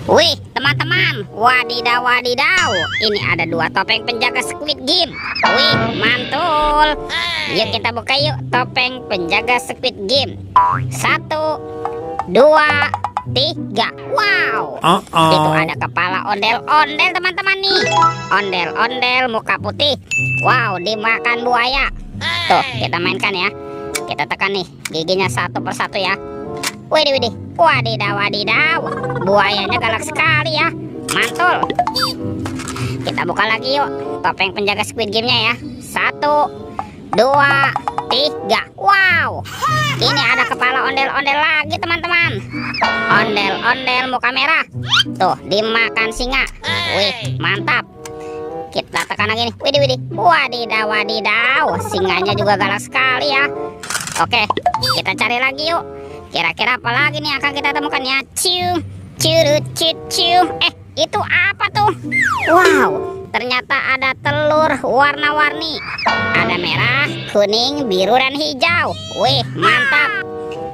Wih, teman-teman, wadidaw wadidaw. Ini ada dua topeng penjaga Squid Game. Wih, mantul. Yuk kita buka yuk topeng penjaga Squid Game. 1, 2, 3. Wow. Itu ada kepala ondel-ondel teman-teman nih. Ondel-ondel muka putih. Wow, dimakan buaya. Tuh, kita mainkan ya. Kita tekan nih giginya satu persatu ya. Widih, wadidaw wadidaw. Buayanya galak sekali ya. Mantul. Kita buka lagi yuk topeng penjaga Squid Game-nya ya. 1, 2, 3. Wow. Ini ada kepala ondel-ondel lagi teman-teman. Ondel-ondel muka merah. Tuh, dimakan singa. Wih, mantap. Kita tekan lagi nih. Widih. Wadidaw wadidaw. Singanya juga galak sekali ya. Oke, kita cari lagi yuk. Kira-kira apa lagi nih akan kita temukan ya? Ciu. Itu apa tuh? Wow, ternyata ada telur warna-warni. Ada merah, kuning, biru, dan hijau. Wih, mantap.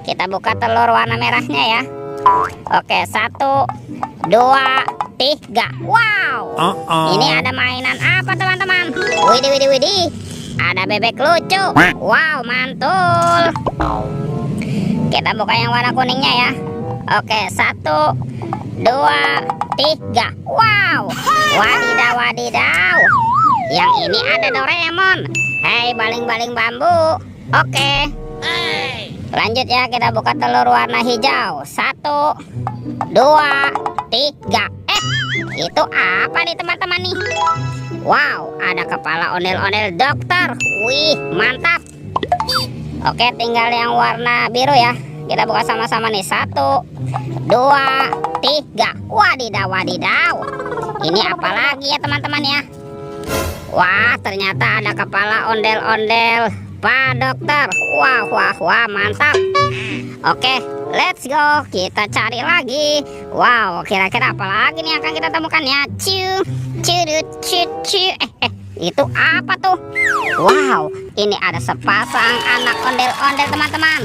Kita buka telur warna merahnya ya. Oke, 1, 2, 3. Wow. Ini ada mainan apa teman-teman? Widih. Ada bebek lucu. Wow, mantul. Kita buka yang warna kuningnya ya. Oke, 1, 2, 3. Wow. Wadidaw. Yang ini ada Doraemon. Hei, baling-baling bambu. Oke. Lanjut ya, kita buka telur warna hijau. 1, 2, 3. Itu apa nih teman-teman nih? Wow, ada kepala ondel-ondel dokter. Wih, mantap. Oke, tinggal yang warna biru ya. Kita buka sama-sama nih. 1, 2, 3. Wadidaw. Ini apa lagi ya teman-teman ya? Wah, ternyata ada kepala ondel-ondel Pak Dokter. Wah, mantap. Oke, let's go. Kita cari lagi. Wow, kira-kira apa lagi nih akan kita temukan ya? Ciu. Itu apa tuh? Wow, ini ada sepasang anak ondel-ondel teman-teman.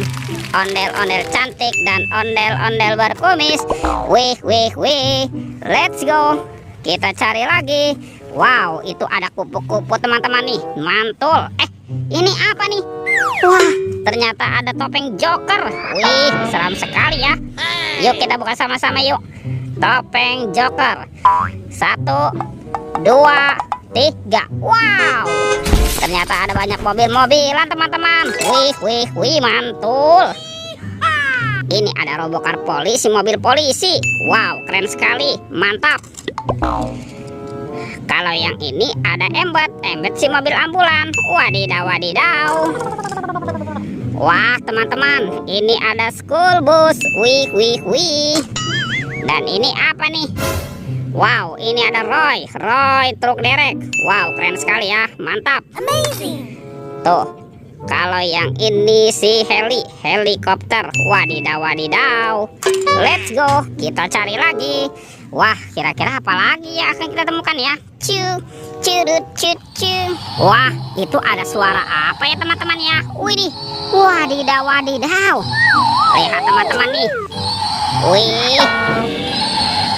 Ondel-ondel cantik dan ondel-ondel berkumis. Wih. Let's go. Kita cari lagi. Wow, itu ada kupu-kupu teman-teman nih. Mantul. Ini apa nih? Wah, ternyata ada topeng Joker. Wih, seram sekali ya. Yuk kita buka sama-sama yuk. Topeng Joker. 1, 2, 3. Wow. Ternyata ada banyak mobil-mobilan teman-teman. Wih, mantul. Ini ada robokar polisi, mobil polisi. Wow, keren sekali. Mantap. Kalau yang ini ada Embet si mobil ambulan. Wadidaw. Wah, teman-teman, ini ada school bus. Wih. Dan ini apa nih? Wow, ini ada Roy truk derek. Wow, keren sekali ya. Mantap. Amazing. Tuh, kalau yang ini si helikopter. Wadidaw. Let's go. Kita cari lagi. Wah, kira-kira apa lagi ya akan kita temukan ya? Ciu. Wah, itu ada suara apa ya teman-teman ya? Widih. Wadidaw. Lihat teman-teman nih. Wih.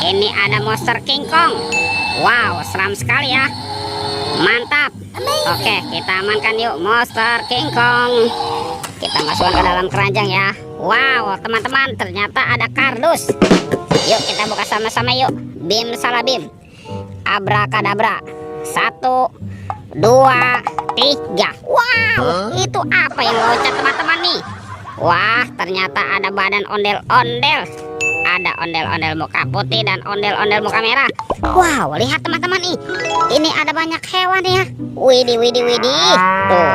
Ini ada monster King Kong. Wow, seram sekali ya. Mantap. Oke, kita amankan yuk monster King Kong. Kita masukkan ke dalam keranjang ya. Wow, teman-teman, ternyata ada kardus. Yuk kita buka sama-sama yuk. Bim salah bim. Abrakadabra. 1, 2, 3. Wow, itu apa yang loncat teman-teman nih? Wah, ternyata ada badan ondel-ondel. Ada ondel-ondel muka putih dan ondel-ondel muka merah. Wow, lihat teman-teman nih. Ini ada banyak hewan ya. Widih. Tuh,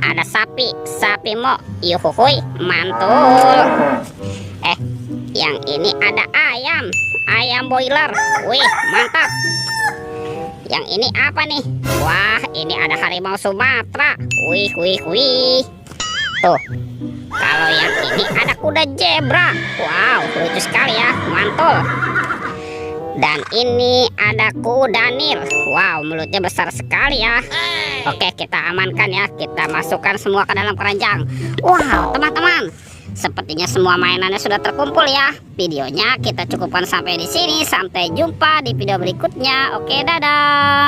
ada sapi mo. Yuhuhui, mantul. Yang ini ada ayam boiler. Wih, mantap. Yang ini apa nih? Wah, ini ada harimau Sumatera. Wih. Tuh, kalau yang ini ada kuda zebra. Wow, lucu sekali ya. Mantul. Dan ini ada kuda Nil. Wow, mulutnya besar sekali ya. Oke, kita amankan ya. Kita masukkan semua ke dalam keranjang. Wow, teman-teman, Sepertinya semua mainannya sudah terkumpul ya. Videonya kita cukupkan sampai di sini. Sampai jumpa di video berikutnya. Oke, dadah.